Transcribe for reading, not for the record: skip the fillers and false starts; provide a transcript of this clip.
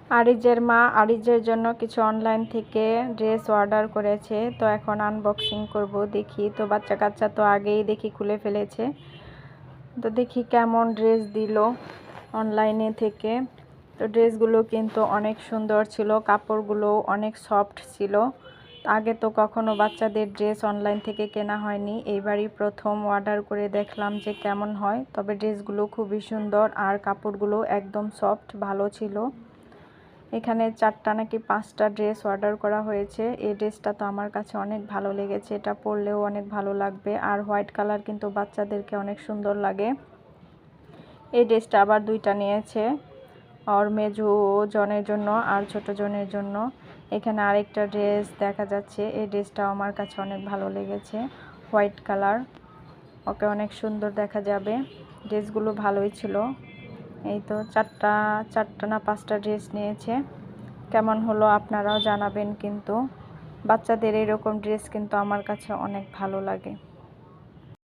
আরিজের মা আরিজের জন্য কিছু অনলাইন থেকে ড্রেস অর্ডার করেছে, তো এখন আনবক্সিং করব। দেখি তো বাচ্চা কাচ্চা তো আগেই দেখি খুলে ফেলেছে, তো দেখি কেমন ড্রেস দিল অনলাইনে থেকে। তো ড্রেসগুলো কিন্তু অনেক সুন্দর ছিল, কাপড়গুলো অনেক সফট ছিল। আগে তো কখনো বাচ্চাদের ড্রেস অনলাইন থেকে কেনা হয়নি, এইবারই প্রথম অর্ডার করে দেখলাম যে কেমন হয়। তবে ড্রেসগুলো খুবই সুন্দর আর কাপড়গুলো একদম সফট, ভালো ছিল। এখানে 4টা নাকি 5টা ড্রেস অর্ডার করা হয়েছে। এই ড্রেসটা তো আমার কাছে অনেক ভালো লেগেছে, এটা পরলেও অনেক ভালো লাগবে। আর হোয়াইট কালার কিন্তু বাচ্চাদেরকে অনেক সুন্দর লাগে। এই ড্রেসটা আবার 2টা নিয়েছে, আর মেজো জনের জন্য আর ছোট জনের জন্য। এখানে আরেকটা ড্রেস দেখা যাচ্ছে, এই ড্রেসটাও আমার কাছে অনেক ভালো লেগেছে, হোয়াইট কালার। ওকে অনেক সুন্দর দেখা যাবে। ড্রেসগুলো ভালোই ছিল। এই তো 4টা না 5টা ড্রেস নিয়েছে। কেমন হলো আপনারাও জানাবেন কিন্তু। বাচ্চাদের এরকম ড্রেস কিন্তু আমার কাছে অনেক ভালো লাগে।